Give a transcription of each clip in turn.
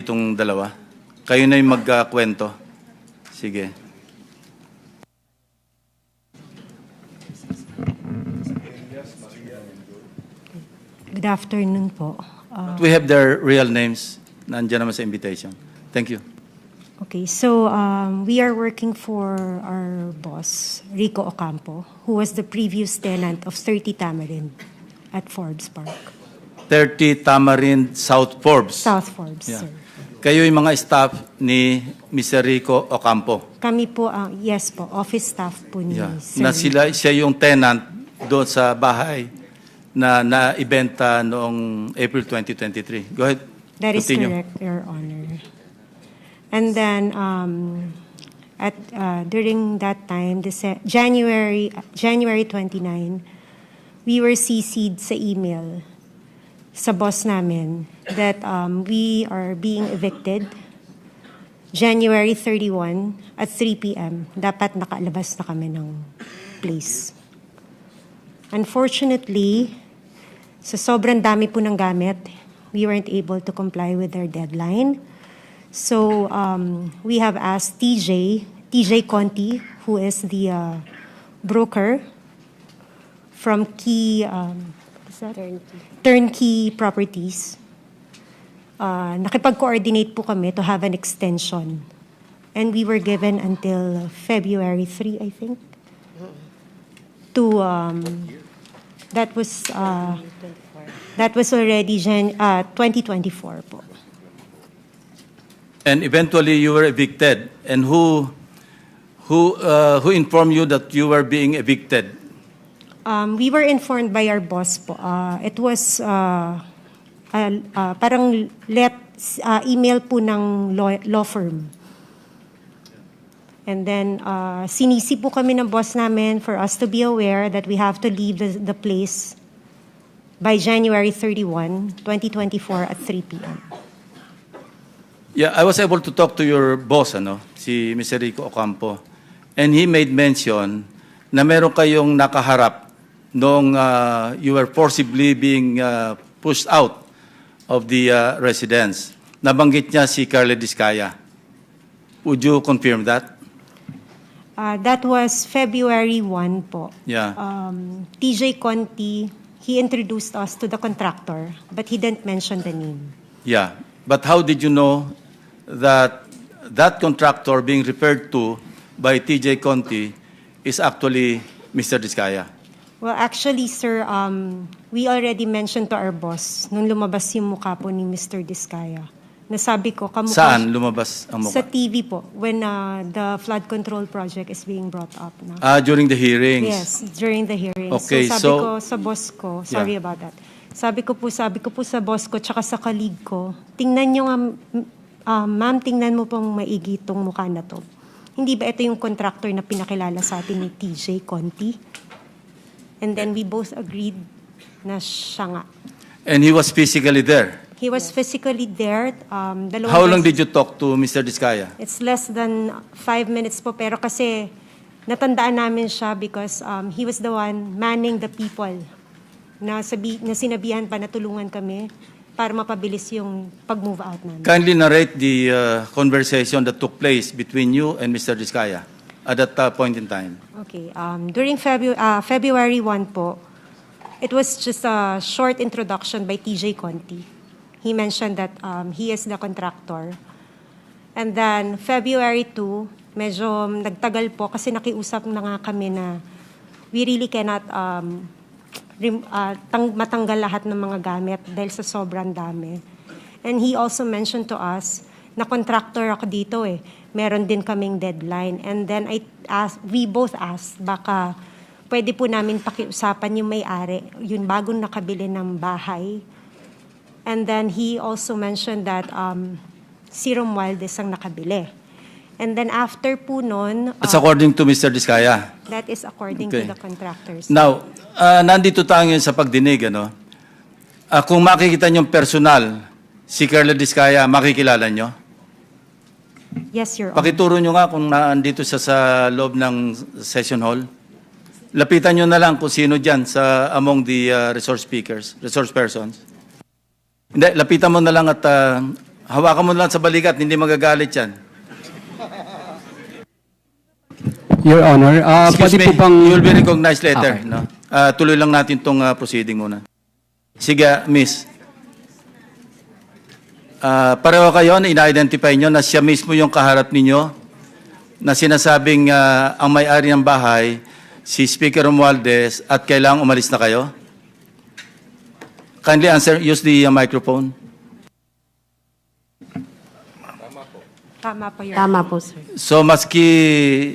itong dalawa. Kayo na yung magkwento. Sige. Good afternoon po. But we have their real names. Nandiyan naman sa invitation. Thank you. Okay, so we are working for our boss, Rico Ocampo, who was the previous tenant of 30 Tamarind at Forbes Park. 30 Tamarind South Forbes. South Forbes, Yeah. sir. Kayo yung mga staff ni Mr. Rico Ocampo. Kami po, yes po, office staff po ni Yeah. Sir. Na siya yung tenant doon sa bahay na naibenta noong April 2023. Go ahead. That is Continue. correct, Your Honor. And then, during that time, January 29, we were CC'd sa email sa boss namin that we are being evicted January 31 at 3 p.m. Dapat nakalabas na kami ng place. Unfortunately, sa sobrang dami po ng gamit, we weren't able to comply with their deadline. So we have asked TJ Conti, who is the broker from Turnkey Properties. Nakipag-coordinate po kami to have an extension. And we were given until February 3, I think. To that was already 2024 po. And eventually you were evicted. And who informed you that you were being evicted? We were informed by our boss po. It was parang email po ng law firm. And then sinisi po kami ng boss namin for us to be aware that we have to leave the place by January 31, 2024 at 3 p.m. Yeah, I was able to talk to your boss, si Mr. Rico Ocampo. And he made mention na meron kayong nakaharap nung you were forcibly being pushed out of the residence. Nabanggit niya si Carla Discaya. Would you confirm that? That was February 1 po. Yeah. TJ Conti, he introduced us to the contractor, but he didn't mention the name. Yeah. But how did you know that that contractor being referred to by TJ Conti is actually Mr. Discaya? Well, actually, sir, we already mentioned to our boss nung lumabas yung mukha po ni Mr. Discaya. Nasabi ko, kamukha Saan lumabas ang sa mukha? TV po, when the flood control project is being brought up na. During the hearings? Yes, during the hearings. Okay, so sabi ko sa boss ko, sorry Yeah. about that. Sabi ko po sa boss ko, tsaka sa colleague ko, tingnan nyo nga, ma'am, tingnan mo pong maigi itong mukha na to. Hindi ba ito yung contractor na pinakilala sa atin ni TJ Conti? And then we both agreed na siya nga. And he was physically there? He was physically there. How long did you talk to Mr. Discaya? It's less than 5 minutes po, pero kasi natandaan namin siya because he was the one manning the people na sinabihan pa na tulungan kami para mapabilis yung pag-move out namin. Kindly narrate the conversation that took place between you and Mr. Discaya at that point in time. Okay. During February 1 po, it was just a short introduction by TJ Conti. He mentioned that he is the contractor. And then February 2, medyo nagtagal po kasi nakiusap na nga kami na we really cannot matanggal lahat ng mga gamit dahil sa sobrang dami. And he also mentioned to us na contractor ako dito eh. Meron din kaming deadline. And then we both asked, baka pwede po namin pakiusapan yung may-ari, yung bagong nakabili ng bahay. And then he also mentioned that si Romualdez ang nakabili. And then after po nun, That's according to Mr. Discaya. that is according Okay. to the contractors. Now, nandito tayo ngayon sa pagdinig, kung makikita niyo personal, si Carla Discaya, makikilala niyo? Yes, Your Honor. Pakituro niyo nga kung naandito siya sa loob ng session hall. Lapitan niyo na lang kung sino dyan sa among the resource persons. Hindi, lapitan mo na lang at Hawakan mo lang sa balikat, hindi magagalit yan. Your Honor, Excuse pwede me, po bang... you'll be recognized later. Okay. No? Tuloy lang natin itong proceeding muna. Sige, miss. Pareho kayo na ina-identify nyo na siya mismo yung kaharap ninyo na sinasabing ang may-ari ng bahay, si Speaker Romualdez, at kailangang umalis na kayo? Kindly answer, use the microphone. Tama po, Your Tama po, sir. So maski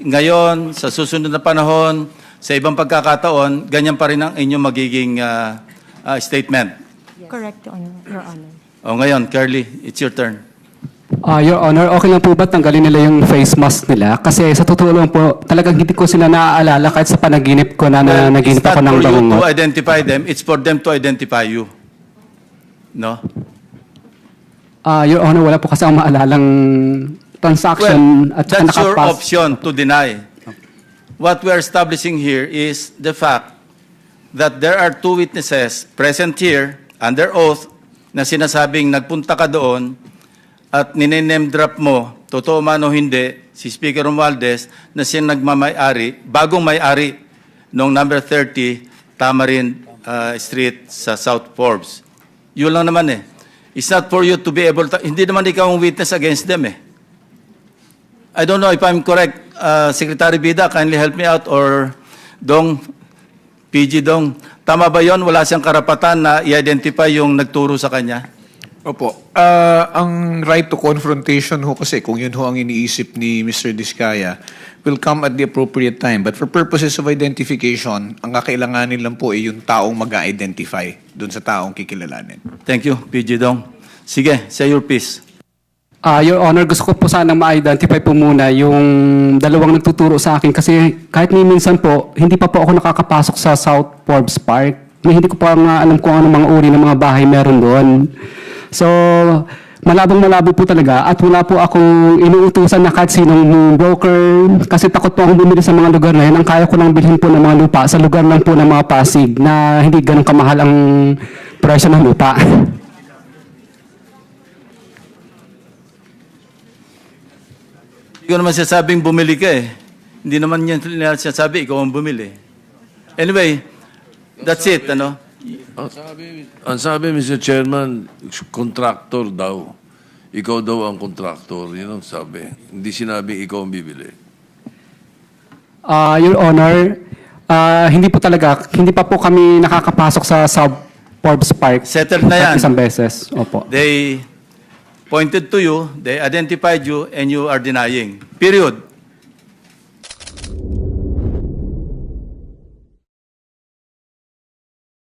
ngayon, sa susunod na panahon, sa ibang pagkakataon, ganyan pa rin ang inyong magiging statement. Correct, Your Honor. O ngayon, Curly, it's your turn. Your Honor, okay lang po ba tanggalin nila yung face mask nila? Kasi sa totoo lang po, talagang hindi ko sila naaalala kahit sa panaginip ko na naginip It's not ako ng for you to bangungot. identify them, it's for them to identify you. No? Your Honor, wala po kasi akong maalalang transaction Well, at saka that's your nakapas. option to deny. What we are establishing here is the fact that there are two witnesses present here under oath na sinasabing nagpunta ka doon at nine-name drop mo, totoo man o hindi, si Speaker Romualdez na siyang nagmamay-ari, bagong may-ari noong number 30 Tamarind Street sa South Forbes. Yun lang naman eh. It's not for you to be able to, hindi naman ikaw ang witness against them eh. I don't know if I'm correct. Secretary Bida, kindly help me out, or Dong, PG Dong. Tama ba yon? Wala siyang karapatan na i-identify yung nagturo sa kanya? Opo. Ang right to confrontation ho kasi, kung yun ho ang iniisip ni Mr. Diskaya, will come at the appropriate time. But for purposes of identification, ang kakailanganin lang po ay yung taong mag-identify dun sa taong kikilalanin. Thank you, PG Dong. Sige, say your piece. Your Honor, gusto ko po sanang ma-identify po muna yung dalawang nagtuturo sa akin kasi kahit ni minsan po, hindi pa po ako nakakapasok sa South Forbes Park. Hindi ko pa nga alam kung ano mga uri ng mga bahay meron doon. So, malabong-malabo po talaga at wala po akong inuutusan na kahit sinong broker kasi takot po akong bumili sa mga lugar na yun. Ang kaya ko lang bilhin po ng mga lupa sa lugar lang po ng mga Pasig na hindi ganun kamahal ang presyo ng lupa. Hindi ko naman sasabing bumili ka eh. Hindi naman yan sinasabi, ikaw ang bumili. Anyway, that's it, ano? Ang sabi, Mr. Chairman, contractor daw. Ikaw daw ang contractor. Yun ang sabi. Hindi sinabi ikaw ang bibili. Your Honor, hindi po talaga, hindi pa po kami nakakapasok sa South Forbes Park. Settled na yan. Isang beses, opo. They pointed to you, they identified you, and you are denying. Period.